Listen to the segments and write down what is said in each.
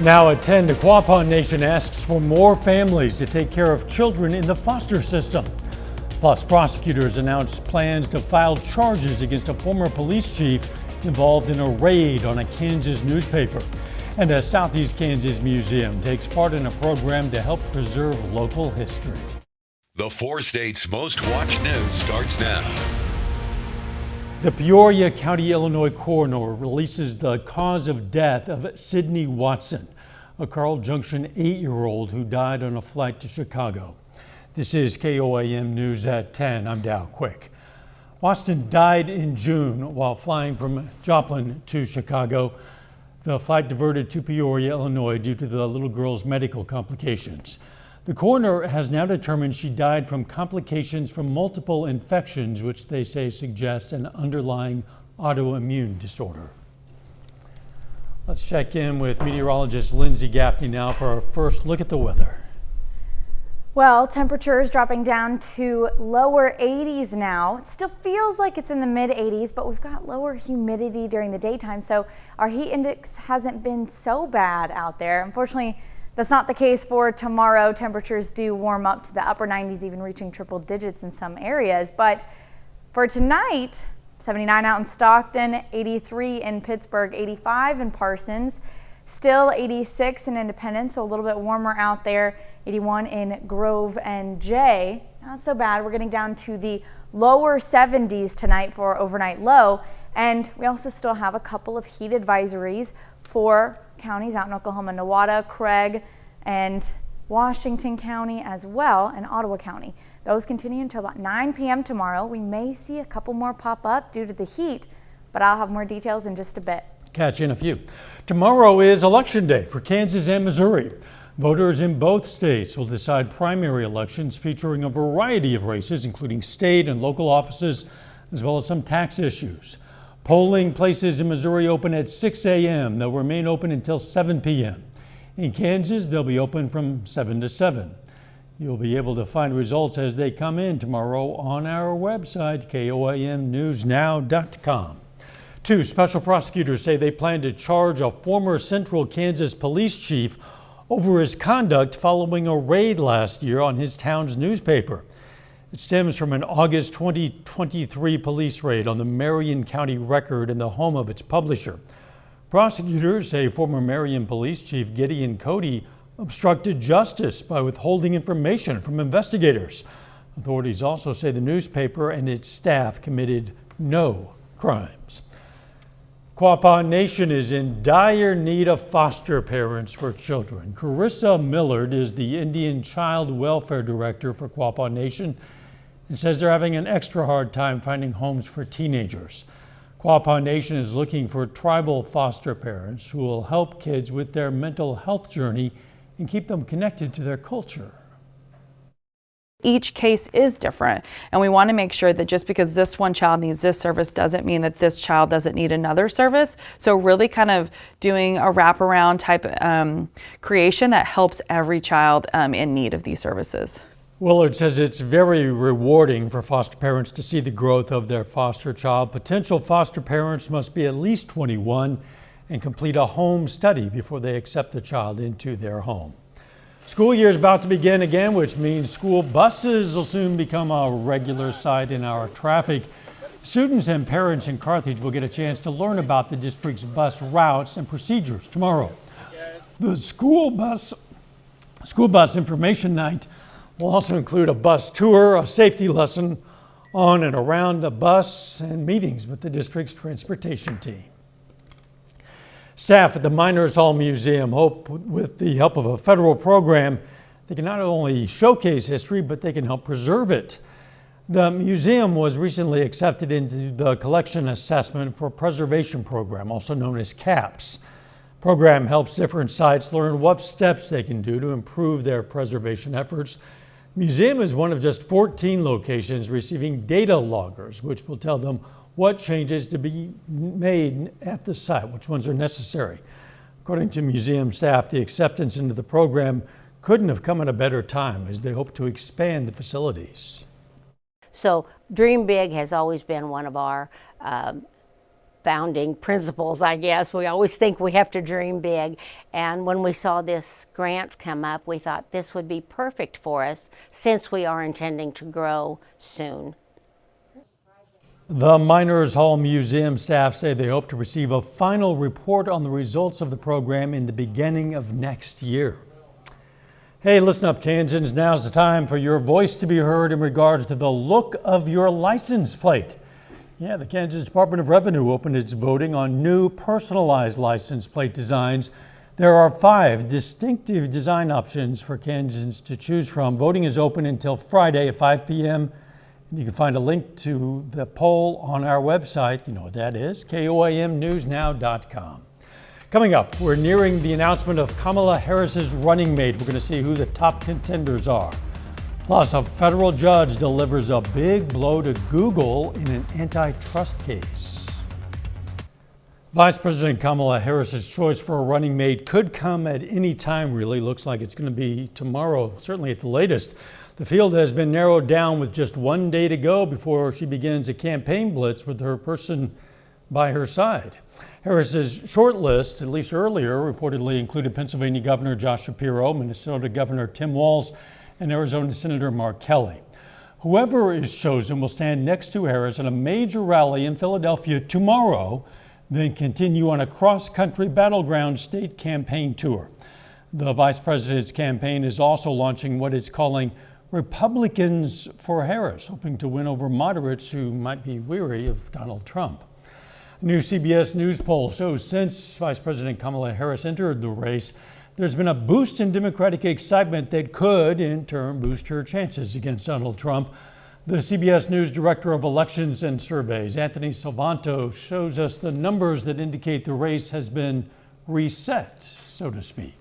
Now at 10, the Quapaw Nation asks for more families to take care of children in the foster system. Plus, prosecutors announced plans to file charges against a former police chief involved in a raid on a Kansas newspaper. And a Southeast Kansas museum takes part in a program to help preserve local history. The 4 states' most watched news starts now. The Peoria County, Illinois coroner releases the cause of death of Sydney Watson, a Carl Junction 8-year-old who died on a flight to Chicago. This is KOAM News at 10. I'm Dow Quick. Watson died in June while flying from Joplin to Chicago. The flight diverted to Peoria, Illinois due to the little girl's medical complications. The coroner has now determined she died from complications from multiple infections, which they say suggest an underlying autoimmune disorder. Let's check in with meteorologist Lindsay Gaffney now for our first look at the weather. Well, temperatures dropping down to lower 80s now. It still feels like it's in the mid 80s, but we've got lower humidity during the daytime, so our heat index hasn't been so bad out there. Unfortunately, that's not the case for tomorrow. Temperatures do warm up to the upper 90s, even reaching triple digits in some areas. But for tonight, 79 out in Stockton, 83 in Pittsburgh, 85 in Parsons, still 86 in Independence, so a little bit warmer out there, 81 in Grove and Jay. Not so bad. We're getting down to the lower 70s tonight for overnight low. And we also still have a couple of heat advisories for counties out in Oklahoma, Nowata, Craig, and Washington County as well, and Ottawa County. Those continue until about 9 p.m. tomorrow. We may see a couple more pop up due to the heat, but I'll have more details in just a bit. Catch you in a few. Tomorrow is Election Day for Kansas and Missouri. Voters in both states will decide primary elections featuring a variety of races, including state and local offices, as well as some tax issues. Polling places in Missouri open at 6 a.m. They'll remain open until 7 p.m. In Kansas, they'll be open from 7 to 7. You'll be able to find results as they come in tomorrow on our website, KOAMNewsNow.com. 2 special prosecutors say they plan to charge a former Central Kansas police chief over his conduct following a raid last year on his town's newspaper. It stems from an August 2023 police raid on the Marion County Record and the home of its publisher. Prosecutors say former Marion Police Chief Gideon Cody obstructed justice by withholding information from investigators. Authorities also say the newspaper and its staff committed no crimes. Quapaw Nation is in dire need of foster parents for children. Carissa Millard is the Indian Child Welfare Director for Quapaw Nation and says they're having an extra hard time finding homes for teenagers. Quapaw Nation is looking for tribal foster parents who will help kids with their mental health journey and keep them connected to their culture. Each case is different, and we want to make sure that just because this one child needs this service doesn't mean that this child doesn't need another service. So really kind of doing a wraparound type creation that helps every child in need of these services. Willard says it's very rewarding for foster parents to see the growth of their foster child. Potential foster parents must be at least 21 and complete a home study before they accept the child into their home. School year is about to begin again, which means school buses will soon become a regular sight in our traffic. Students and parents in Carthage will get a chance to learn about the district's bus routes and procedures tomorrow. The school bus information night will also include a bus tour, a safety lesson on and around the bus, and meetings with the district's transportation team. Staff at the Miners Hall Museum hope with the help of a federal program, they can not only showcase history, but they can help preserve it. The museum was recently accepted into the Collection Assessment for Preservation Program, also known as CAPS. The program helps different sites learn what steps they can do to improve their preservation efforts. Museum is one of just 14 locations receiving data loggers, which will tell them what changes to be made at the site, which ones are necessary. According to museum staff, the acceptance into the program couldn't have come at a better time as they hope to expand the facilities. So Dream Big has always been one of our founding principles, I guess. We always think we have to dream big. And when we saw this grant come up, we thought this would be perfect for us since we are intending to grow soon. The Miners Hall Museum staff say they hope to receive a final report on the results of the program in the beginning of next year. Hey, listen up, Kansans. Now's the time for your voice to be heard in regards to the look of your license plate. Yeah, the Kansas Department of Revenue opened its voting on new personalized license plate designs. There are 5 distinctive design options for Kansans to choose from. Voting is open until Friday at 5 p.m. You can find a link to the poll on our website. You know what that is, KOAMnewsnow.com. Coming up, we're nearing the announcement of Kamala Harris's running mate. We're going to see who the top contenders are. Plus, a federal judge delivers a big blow to Google in an antitrust case. Vice President Kamala Harris's choice for a running mate could come at any time, really. Looks like it's going to be tomorrow, certainly at the latest. The field has been narrowed down with just one day to go before she begins a campaign blitz with her person by her side. Harris's short list, at least earlier, reportedly included Pennsylvania Governor Josh Shapiro, Minnesota Governor Tim Walz, and Arizona Senator Mark Kelly. Whoever is chosen will stand next to Harris at a major rally in Philadelphia tomorrow, then continue on a cross-country battleground state campaign tour. The vice president's campaign is also launching what it's calling Republicans for Harris, hoping to win over moderates who might be weary of Donald Trump. A new CBS News poll shows since Vice President Kamala Harris entered the race, there's been a boost in Democratic excitement that could, in turn, boost her chances against Donald Trump. The CBS News Director of Elections and Surveys, Anthony Salvanto, shows us the numbers that indicate the race has been reset, so to speak.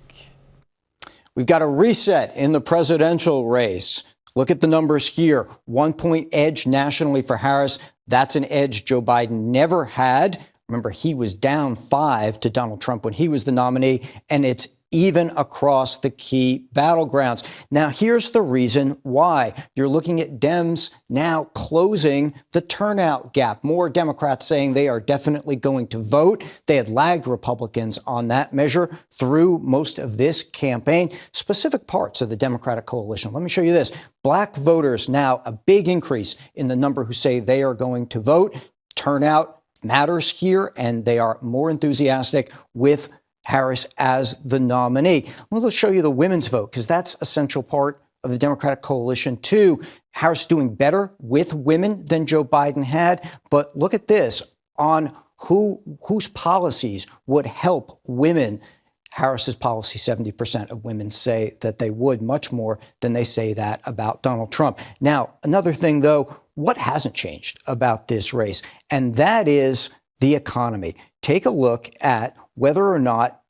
We've got a reset in the presidential race. Look at the numbers here. 1-point edge nationally for Harris. That's an edge Joe Biden never had. Remember, he was down 5 to Donald Trump when he was the nominee, and it's even across the key battlegrounds. Now, here's the reason why. You're looking at Dems now closing the turnout gap. More Democrats saying they are definitely going to vote. They had lagged Republicans on that measure through most of this campaign. Specific parts of the Democratic coalition. Let me show you this. Black voters now a big increase in the number who say they are going to vote. Turnout matters here, and they are more enthusiastic with Harris as the nominee. Let's show you the women's vote, because that's a central part of the Democratic coalition, too. Harris doing better with women than Joe Biden had. But look at this on whose policies would help women. Harris's policy, 70% of women say that they would, much more than they say that about Donald Trump. Now, another thing, though, what hasn't changed about this race? And that is the economy. Take a look at whether or not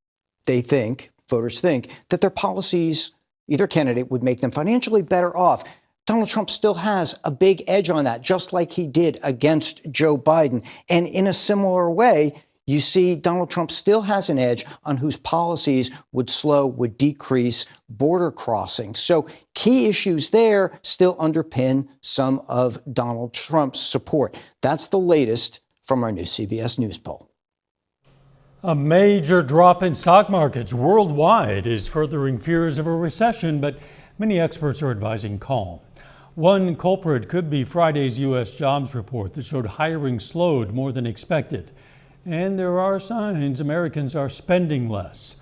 voters think that their policies, either candidate, would make them financially better off. Donald Trump still has a big edge on that, just like he did against Joe Biden. And in a similar way, you see Donald Trump still has an edge on whose policies would decrease border crossing. So key issues there still underpin some of Donald Trump's support. That's the latest from our new CBS News poll. A major drop in stock markets worldwide is furthering fears of a recession, but many experts are advising calm. One culprit could be Friday's U.S. jobs report that showed hiring slowed more than expected. And there are signs Americans are spending less.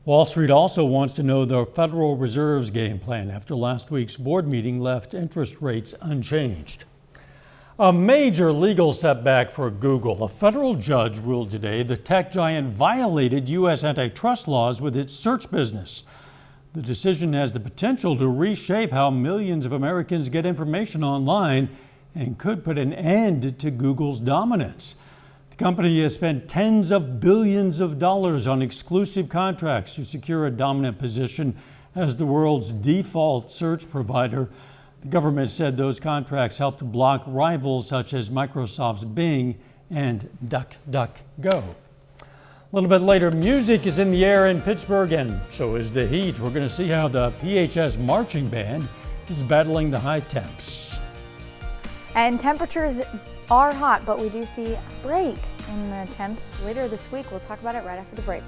Wall Street also wants to know the Federal Reserve's game plan after last week's board meeting left interest rates unchanged. A major legal setback for Google. A federal judge ruled today the tech giant violated U.S. antitrust laws with its search business. The decision has the potential to reshape how millions of Americans get information online and could put an end to Google's dominance. The company has spent tens of billions of dollars on exclusive contracts to secure a dominant position as the world's default search provider. The government said those contracts helped block rivals such as Microsoft's Bing and DuckDuckGo. A little bit later, music is in the air in Pittsburgh, and so is the heat. We're going to see how the PHS marching band is battling the high temps. And temperatures are hot, but we do see a break in the temps later this week. We'll talk about it right after the break.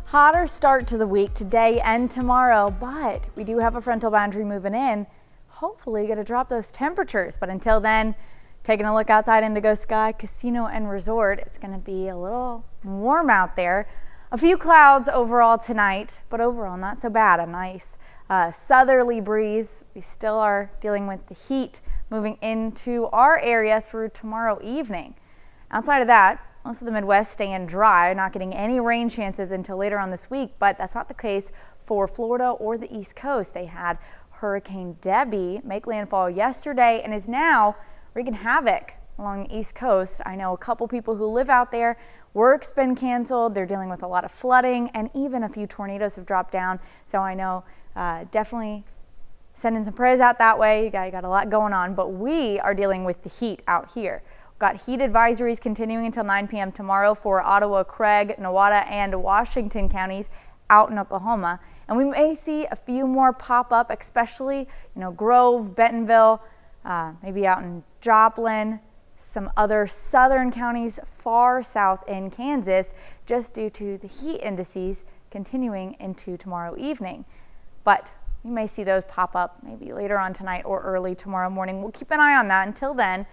Hotter start to the week today and tomorrow, but we do have a frontal boundary moving in. Hopefully going to drop those temperatures, but until then, taking a look outside Indigo Sky Casino and Resort, it's going to be a little warm out there. A few clouds overall tonight, but overall not so bad. A nice southerly breeze. We still are dealing with the heat moving into our area through tomorrow evening. Outside of that, most of the Midwest staying dry, not getting any rain chances until later on this week, but that's not the case for Florida or the East Coast. They had Hurricane Debbie make landfall yesterday and is now wreaking havoc along the East Coast. I know a couple people who live out there. Work's been canceled. They're dealing with a lot of flooding, and even a few tornadoes have dropped down. So I know definitely sending some prayers out that way. You got a lot going on, but we are dealing with the heat out here. Got heat advisories continuing until 9 p.m. tomorrow for Ottawa, Craig, Nowata, and Washington counties out in Oklahoma. And we may see a few more pop up, especially, Grove, Bentonville, maybe out in Joplin, some other southern counties far south in Kansas, just due to the heat indices continuing into tomorrow evening. But you may see those pop up maybe later on tonight or early tomorrow morning. We'll keep an eye on that. Until then,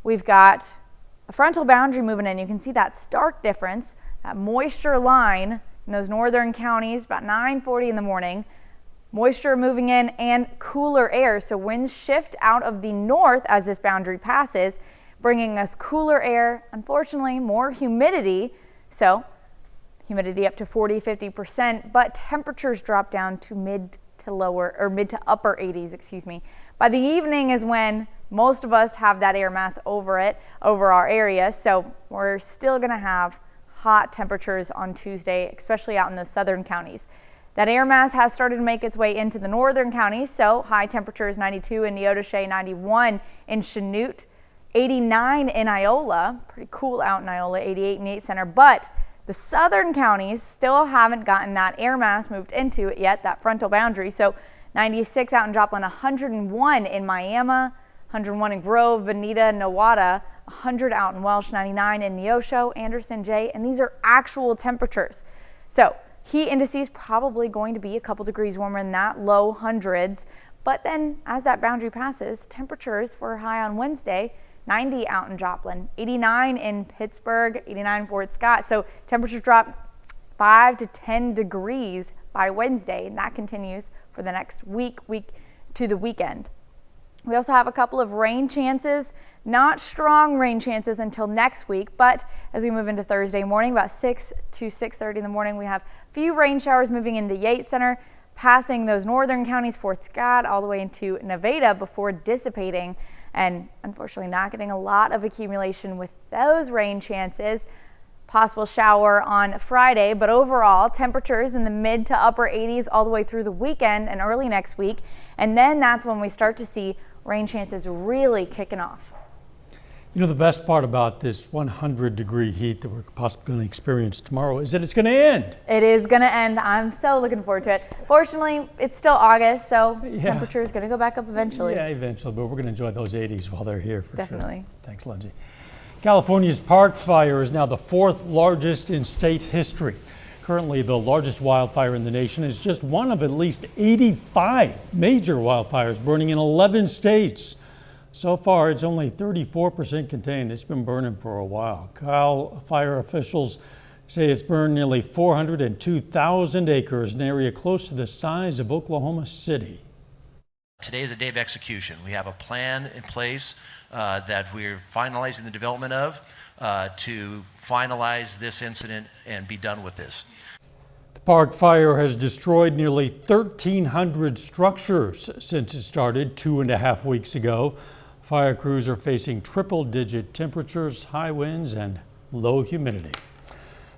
we've got a frontal boundary moving in. You can see that stark difference, that moisture line in those northern counties, about 9:40 in the morning. Moisture moving in and cooler air. So winds shift out of the north as this boundary passes, bringing us cooler air, unfortunately more humidity. So humidity up to 40-50%, but temperatures drop down to mid to upper 80s, By the evening is when most of us have that air mass over our area. So we're still going to have hot temperatures on Tuesday, especially out in the southern counties. That air mass has started to make its way into the northern counties. So high temperatures 92 in Neodesha, 91 in Chanute, 89 in Iola. Pretty cool out in Iola, 88 in Yates Center. But the southern counties still haven't gotten that air mass moved into it yet, that frontal boundary. So 96 out in Joplin, 101 in Miami, 101 in Grove, Veneta, Nowata, 100 out in Welsh, 99 in Neosho, Anderson, Jay, and these are actual temperatures. So heat indices probably going to be a couple degrees warmer than that, low hundreds. But then as that boundary passes, temperatures for a high on Wednesday, 90 out in Joplin, 89 in Pittsburgh, 89 in Fort Scott. So temperatures drop 5 to 10 degrees by Wednesday, and that continues for the next week to the weekend. We also have a couple of rain chances, not strong rain chances until next week, but as we move into Thursday morning, about 6 to 6:30 in the morning, we have a few rain showers moving into Yates Center, passing those northern counties, Fort Scott, all the way into Nevada before dissipating, and unfortunately not getting a lot of accumulation with those rain chances. Possible shower on Friday, but overall temperatures in the mid to upper 80s all the way through the weekend and early next week. And then that's when we start to see rain chances really kicking off. The best part about this 100-degree heat that we're possibly going to experience tomorrow is that it's going to end. It is going to end. I'm so looking forward to it. Fortunately, it's still August, so temperature is going to go back up eventually. Yeah, eventually, but we're going to enjoy those 80s while they're here for Definitely. sure. Thanks, Lindsay. California's Park Fire is now the 4th largest in state history. Currently, the largest wildfire in the nation is just one of at least 85 major wildfires burning in 11 states. So far, it's only 34% contained. It's been burning for a while. Cal Fire officials say it's burned nearly 402,000 acres, an area close to the size of Oklahoma City. Today is a day of execution. We have a plan in place that we're finalizing the development of to finalize this incident and be done with this. The Park Fire has destroyed nearly 1,300 structures since it started 2.5 weeks ago. Fire crews are facing triple-digit temperatures, high winds, and low humidity.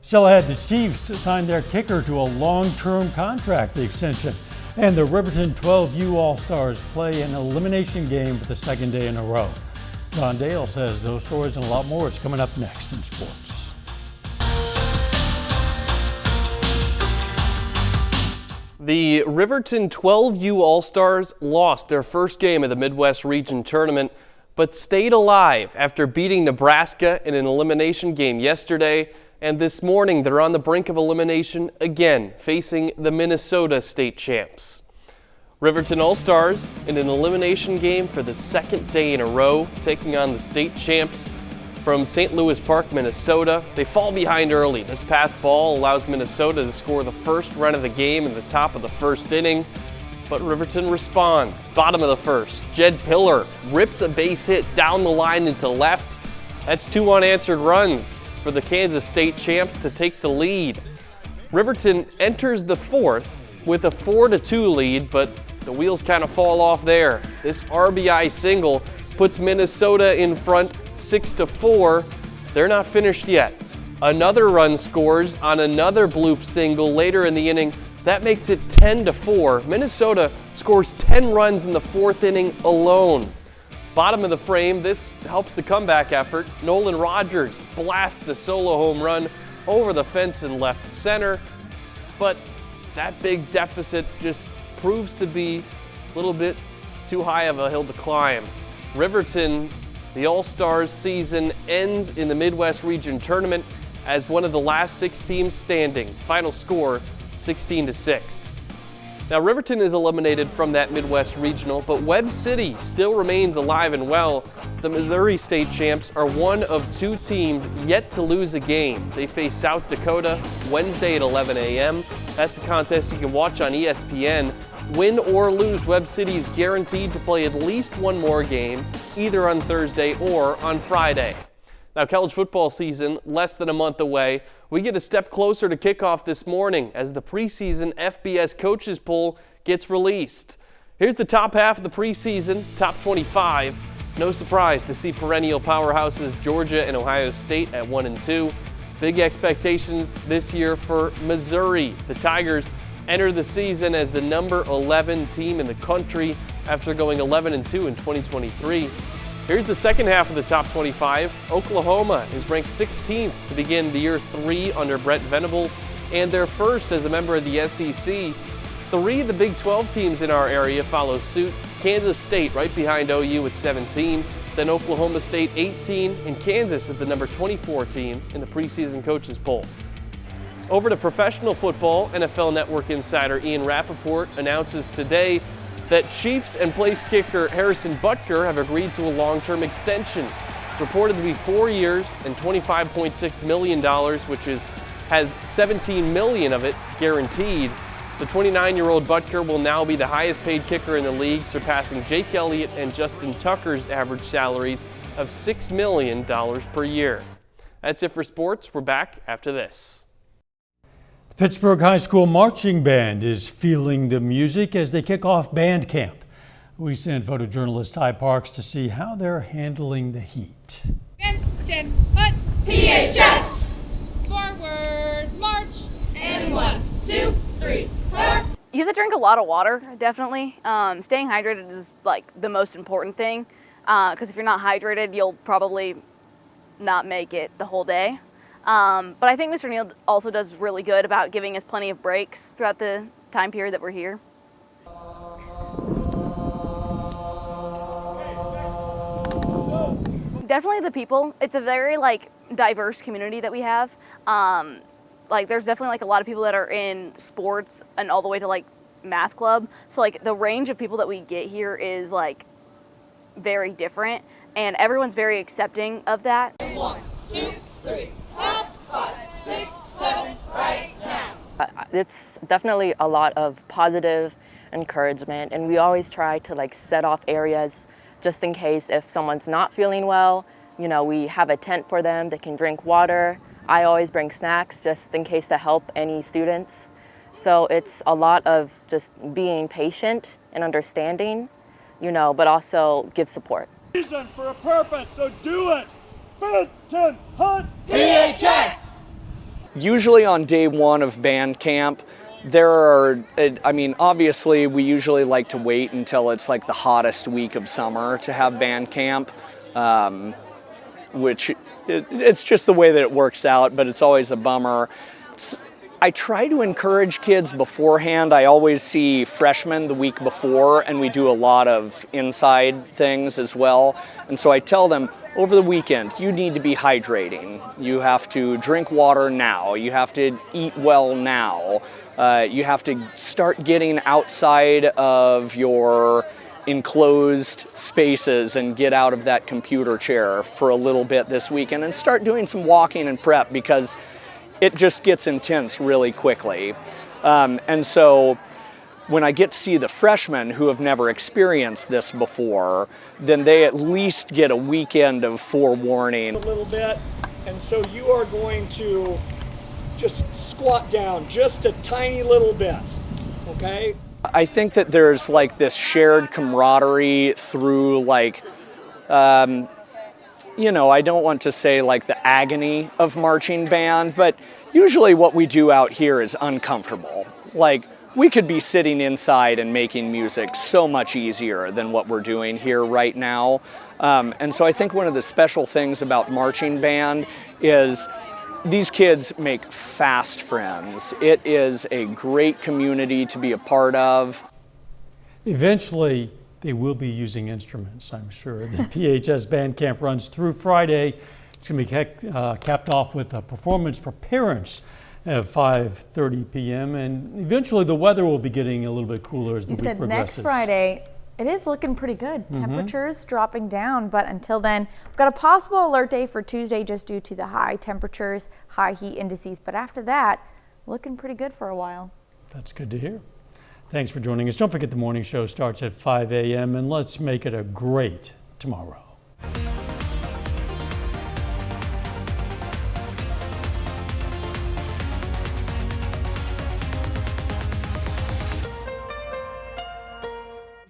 Still ahead, the Chiefs signed their kicker to a long-term contract extension, and the Riverton 12U All-Stars play an elimination game for the second day in a row. John Dale says those stories and a lot more is coming up next in sports. The Riverton 12U All-Stars lost their first game of the Midwest Region Tournament, but stayed alive after beating Nebraska in an elimination game yesterday. And this morning, they're on the brink of elimination again, facing the Minnesota state champs. Riverton All-Stars in an elimination game for the second day in a row, taking on the state champs from St. Louis Park, Minnesota. They fall behind early. This pass ball allows Minnesota to score the first run of the game in the top of the first inning, but Riverton responds. Bottom of the first, Jed Pillar rips a base hit down the line into left. That's 2 unanswered runs for the Kansas State champs to take the lead. Riverton enters the fourth with a 4-2 lead, but the wheels kind of fall off there. This RBI single puts Minnesota in front 6-4. They're not finished yet. Another run scores on another bloop single later in the inning. That makes it 10-4. Minnesota scores 10 runs in the fourth inning alone. Bottom of the frame, this helps the comeback effort. Nolan Rogers blasts a solo home run over the fence in left center, but that big deficit just proves to be a little bit too high of a hill to climb. Riverton, the All-Stars season ends in the Midwest Region Tournament as one of the last 6 teams standing. Final score, 16-6. Now, Riverton is eliminated from that Midwest Regional, but Webb City still remains alive and well. The Missouri State champs are one of 2 teams yet to lose a game. They face South Dakota Wednesday at 11 a.m. That's a contest you can watch on ESPN. Win or lose, Webb City is guaranteed to play at least one more game, either on Thursday or on Friday. Now, college football season less than a month away. We get a step closer to kickoff this morning as the preseason FBS coaches poll gets released. Here's the top half of the preseason, top 25. No surprise to see perennial powerhouses Georgia and Ohio State at 1 and 2. Big expectations this year for Missouri. The Tigers enter the season as the number 11 team in the country after going 11 and 2 in 2023. Here's the second half of the top 25. Oklahoma is ranked 16th to begin the year 3 under Brent Venables, and they're first as a member of the SEC. 3 of the Big 12 teams in our area follow suit. Kansas State right behind OU at 17, then Oklahoma State 18, and Kansas is the number 24 team in the preseason coaches poll. Over to professional football, NFL Network insider Ian Rappaport announces today that Chiefs and place kicker Harrison Butker have agreed to a long-term extension. It's reported to be 4 years and $25.6 million, which has $17 million of it guaranteed. The 29-year-old Butker will now be the highest paid kicker in the league, surpassing Jake Elliott and Justin Tucker's average salaries of $6 million per year. That's it for sports. We're back after this. Pittsburgh High School Marching Band is feeling the music as they kick off band camp. We sent photojournalist Ty Parks to see how they're handling the heat. Ten, hut, PHS, forward, march, and 1, 2, 3, 4. You have to drink a lot of water, definitely. Staying hydrated is like the most important thing, because if you're not hydrated, you'll probably not make it the whole day. But I think Mr. Neal also does really good about giving us plenty of breaks throughout the time period that we're here. Definitely the people. It's a very diverse community that we have. There's definitely a lot of people that are in sports and all the way to math club. So the range of people that we get here is very different, and everyone's very accepting of that. 1, 2, 3. 5, 6, 7, right now. It's definitely a lot of positive encouragement, and we always try to set off areas just in case if someone's not feeling well. We have a tent for them. They can drink water. I always bring snacks just in case to help any students. So it's a lot of just being patient and understanding, but also give support. Reason for a purpose, so do it. Benton Hunt PHS. Usually on day 1 of band camp, there are, obviously we usually like to wait until it's the hottest week of summer to have band camp, which it's just the way that it works out, but it's always a bummer. I try to encourage kids beforehand. I always see freshmen the week before, and we do a lot of inside things as well. And so I tell them, over the weekend, you need to be hydrating. You have to drink water now. You have to eat well now. You have to start getting outside of your enclosed spaces and get out of that computer chair for a little bit this weekend and start doing some walking and prep, because it just gets intense really quickly. And so when I get to see the freshmen who have never experienced this before, then they at least get a weekend of forewarning. A little bit, and so you are going to just squat down just a tiny little bit, okay? I think that there's like this shared camaraderie through like, you know, I don't want to say like the agony of marching band, but usually what we do out here is uncomfortable. Like, we could be sitting inside and making music so much easier than what we're doing here right now. And so I think one of the special things about marching band is these kids make fast friends. It is a great community to be a part of. Eventually, they will be using instruments, I'm sure. The PHS Band Camp runs through Friday. It's going to be capped off with a performance for parents at 5:30 p.m. And eventually the weather will be getting a little bit cooler as the week progresses. You said next Friday. It is looking pretty good. Temperatures dropping down, but until then, we've got a possible alert day for Tuesday just due to the high temperatures, high heat indices. But after that, looking pretty good for a while. That's good to hear. Thanks for joining us. Don't forget the morning show starts at 5 a.m. and let's make it a great tomorrow.